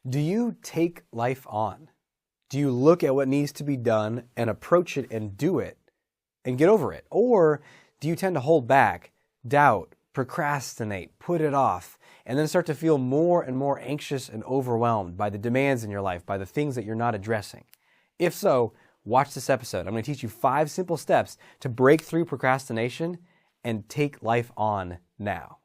Do you take life on? Do you look at what needs to be done and approach it and do it and get over it? Or do you tend to hold back, doubt, procrastinate, put it off, and then start to feel more and more anxious and overwhelmed by the demands in your life, by the things that you're not addressing? If so, watch this episode. I'm going to teach you 5 simple steps to break through procrastination and take life on now.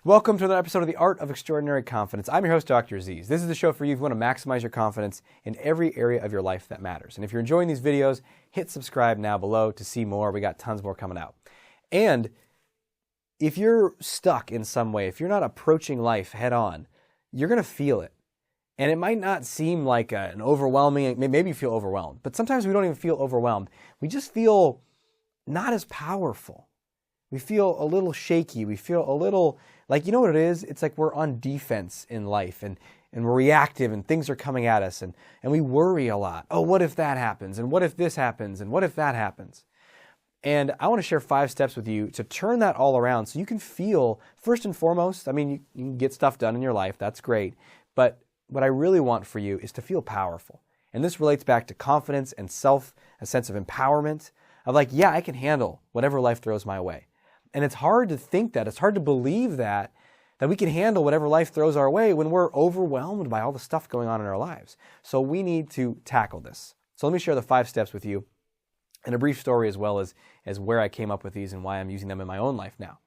Welcome to another episode of The Art of Extraordinary Confidence. I'm your host, Dr. Aziz. This is the show for you if you want to maximize your confidence in every area of your life that matters. And if you're enjoying these videos, hit subscribe now below to see more. We got tons more coming out. And if you're stuck in some way, if you're not approaching life head on, you're going to feel it. And it might not seem like an overwhelming, maybe you feel overwhelmed, but sometimes we don't even feel overwhelmed. We just feel not as powerful. We feel a little shaky. We feel a little like, you know what it is? It's like we're on defense in life and we're reactive and things are coming at us and we worry a lot. Oh, what if that happens? And what if this happens? And what if that happens? And I want to share 5 steps with you to turn that all around so you can feel, first and foremost, I mean, you can get stuff done in your life. That's great. But what I really want for you is to feel powerful. And this relates back to confidence and a sense of empowerment of like, yeah, I can handle whatever life throws my way. And it's hard to think that, it's hard to believe that we can handle whatever life throws our way when we're overwhelmed by all the stuff going on in our lives. So we need to tackle this. So let me share the 5 steps with you and a brief story as well as where I came up with these and why I'm using them in my own life now.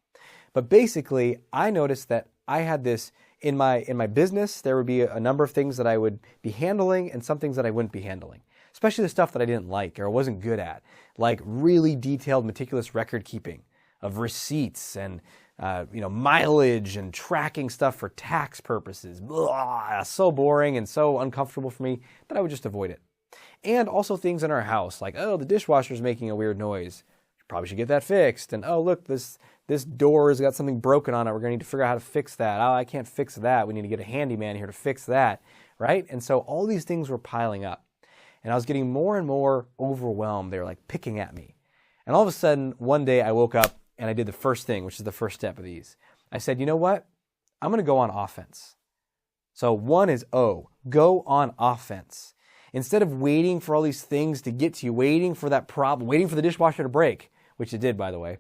But basically, I noticed that I had this in my business. There would be a number of things that I would be handling and some things that I wouldn't be handling, especially the stuff that I didn't like or wasn't good at, like really detailed, meticulous record keeping of receipts and mileage and tracking stuff for tax purposes. Blah, so boring and so uncomfortable for me that I would just avoid it. And also things in our house like, oh, the dishwasher's making a weird noise. Probably should get that fixed. And oh, look, this door has got something broken on it. We're going to need to figure out how to fix that. Oh, I can't fix that. We need to get a handyman here to fix that, right? And so all these things were piling up. And I was getting more and more overwhelmed. They were like picking at me. And all of a sudden, one day I woke up and I did the first thing, which is the first step of these. I said, you know what? I'm going to go on offense. So 1 is O, go on offense. Instead of waiting for all these things to get to you, waiting for that problem, waiting for the dishwasher to break, which it did, by the way,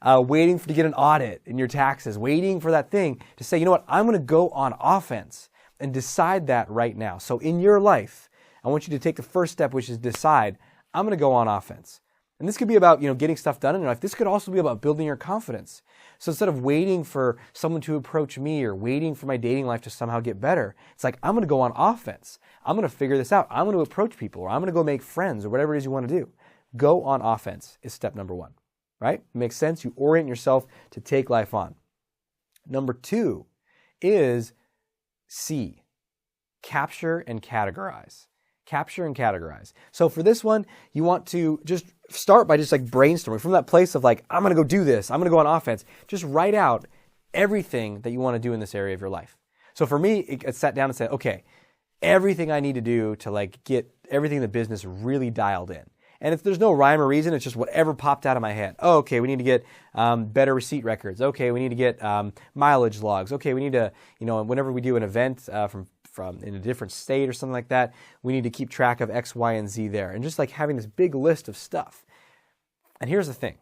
waiting to get an audit in your taxes, waiting for that thing to say, you know what? I'm going to go on offense and decide that right now. So in your life, I want you to take the first step, which is decide, I'm going to go on offense. And this could be about, getting stuff done in your life. This could also be about building your confidence. So instead of waiting for someone to approach me or waiting for my dating life to somehow get better, it's like, I'm going to go on offense. I'm going to figure this out. I'm going to approach people or I'm going to go make friends or whatever it is you want to do. Go on offense is step number 1, right? It makes sense. You orient yourself to take life on. Number 2 is C, capture and categorize. Capture and categorize. So for this one, you want to just start by just like brainstorming from that place of like, I'm going to go do this. I'm going to go on offense. Just write out everything that you want to do in this area of your life. So for me, I sat down and said, okay, everything I need to do to like get everything in the business really dialed in. And if there's no rhyme or reason, it's just whatever popped out of my head. Oh, okay, we need to get better receipt records. Okay, we need to get mileage logs. Okay, we need to, whenever we do an event from in a different state or something like that, we need to keep track of X, Y, and Z there. And just like having this big list of stuff. And here's the thing.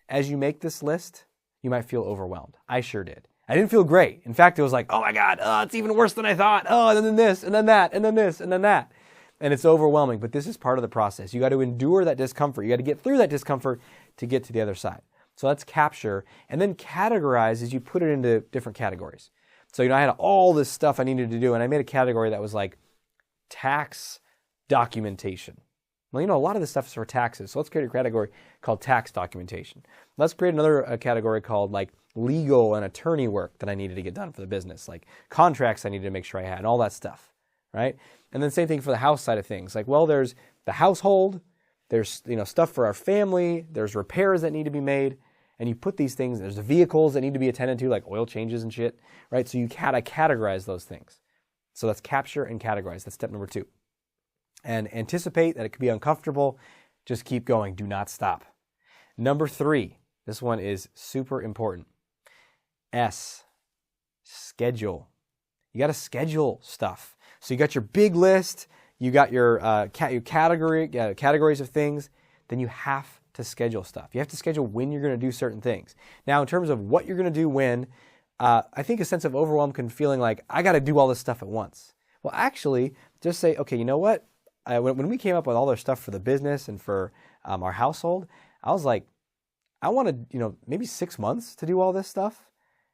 As you make this list, you might feel overwhelmed. I sure did. I didn't feel great. In fact, it was like, oh my God, it's even worse than I thought. Oh, and then this, and then that, and then this, and then that. And it's overwhelming, but this is part of the process. You got to endure that discomfort. You got to get through that discomfort to get to the other side. So let's capture and then categorize as you put it into different categories. So, I had all this stuff I needed to do, and I made a category that was like tax documentation. Well, a lot of this stuff is for taxes, so let's create a category called tax documentation. Let's create another category called like legal and attorney work that I needed to get done for the business, like contracts I needed to make sure I had, and all that stuff, right? And then same thing for the house side of things. Like, well, there's the household, there's stuff for our family, there's repairs that need to be made. And you put these things, there's the vehicles that need to be attended to, like oil changes and shit, right? So you gotta categorize those things. So let's capture and categorize. That's step number 2. And anticipate that it could be uncomfortable. Just keep going. Do not stop. Number 3, This one is super important. S, schedule. You got to schedule stuff. So you got your big list, you got your categories of things, then you have to schedule stuff. You have to schedule when you're going to do certain things. Now, in terms of what you're going to do when, I think a sense of overwhelm can feeling like, I got to do all this stuff at once. Well, actually, just say, okay, you know what? When we came up with all our stuff for the business and for our household, I was like, I wanted, maybe 6 months to do all this stuff.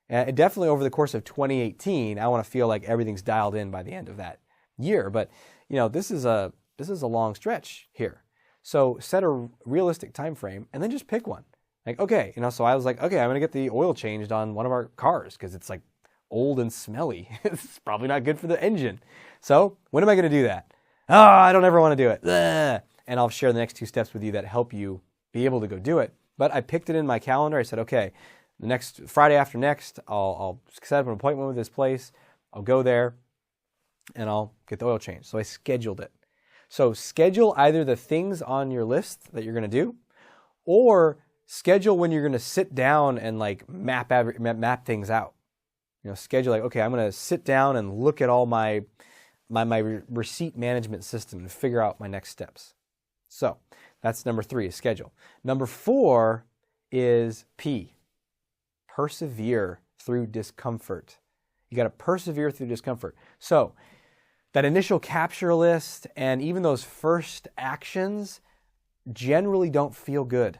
And definitely over the course of 2018, I want to feel like everything's dialed in by the end of that year. But, this is a long stretch here. So set a realistic time frame and then just pick one. Like, okay, so I was like, okay, I'm going to get the oil changed on one of our cars because it's like old and smelly. It's probably not good for the engine. So when am I going to do that? Oh, I don't ever want to do it. Ugh. And I'll share the next 2 steps with you that help you be able to go do it. But I picked it in my calendar. I said, okay, the next Friday after next, I'll set up an appointment with this place. I'll go there and I'll get the oil changed. So I scheduled it. So schedule either the things on your list that you're going to do, or schedule when you're going to sit down and like map things out. Schedule like, okay, I'm going to sit down and look at all my receipt management system and figure out my next steps. So that's number 3, is schedule. Number 4 is P, persevere through discomfort. You got to persevere through discomfort. So that initial capture list and even those first actions generally don't feel good.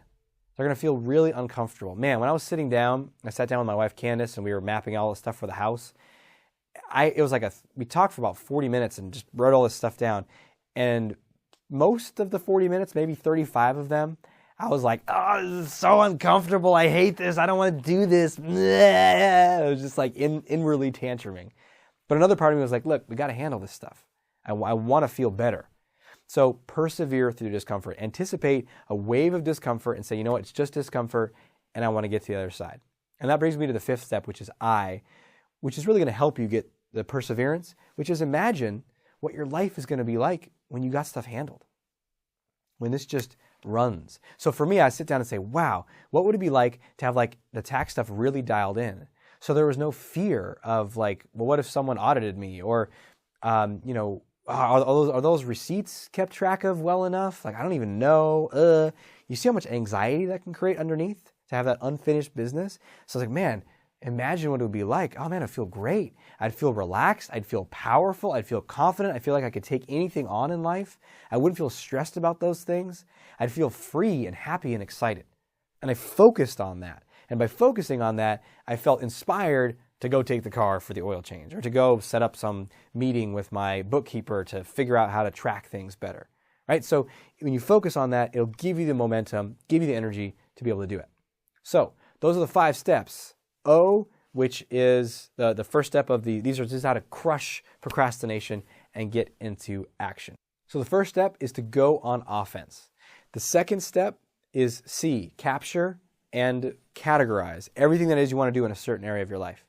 They're going to feel really uncomfortable. Man, when I was sitting down, I sat down with my wife Candace and we were mapping all the stuff for the house. We talked for about 40 minutes and just wrote all this stuff down. And most of the 40 minutes, maybe 35 of them, I was like, oh, this is so uncomfortable. I hate this. I don't want to do this. I was just like inwardly tantruming. But another part of me was like, look, we got to handle this stuff. I want to feel better. So persevere through discomfort. Anticipate a wave of discomfort and say, you know what, it's just discomfort and I want to get to the other side. And that brings me to the 5th step, which is I, which is really going to help you get the perseverance, which is imagine what your life is going to be like when you got stuff handled, when this just runs. So for me, I sit down and say, wow, what would it be like to have like the tax stuff really dialed in? So there was no fear of like, well, what if someone audited me? Or, are those receipts kept track of well enough? Like, I don't even know. You see how much anxiety that can create underneath to have that unfinished business? So I was like, man, imagine what it would be like. Oh man, I'd feel great. I'd feel relaxed. I'd feel powerful. I'd feel confident. I feel like I could take anything on in life. I wouldn't feel stressed about those things. I'd feel free and happy and excited. And I focused on that. And by focusing on that, I felt inspired to go take the car for the oil change or to go set up some meeting with my bookkeeper to figure out how to track things better, right? So when you focus on that, it'll give you the momentum, give you the energy to be able to do it. So those are the 5 steps. O, which is the first step of this is how to crush procrastination and get into action. So the first step is to go on offense. The second step is C, capture and categorize everything that is you want to do in a certain area of your life.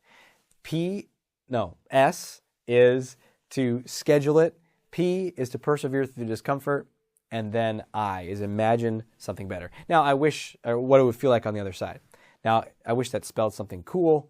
S is to schedule it. P is to persevere through discomfort. And then I is imagine something better. Now, I wish what it would feel like on the other side. Now, I wish that spelled something cool.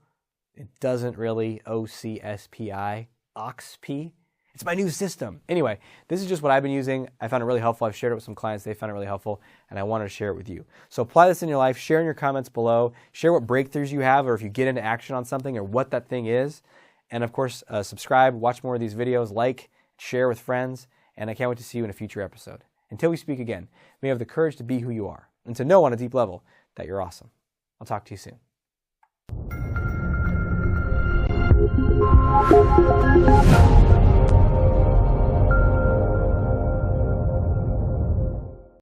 It doesn't really. OCSPI, OXP. It's my new system. Anyway, this is just what I've been using. I found it really helpful. I've shared it with some clients. They found it really helpful, and I wanted to share it with you. So apply this in your life. Share in your comments below. Share what breakthroughs you have or if you get into action on something or what that thing is. And of course, subscribe, watch more of these videos, like, share with friends, and I can't wait to see you in a future episode. Until we speak again, may you have the courage to be who you are and to know on a deep level that you're awesome. I'll talk to you soon.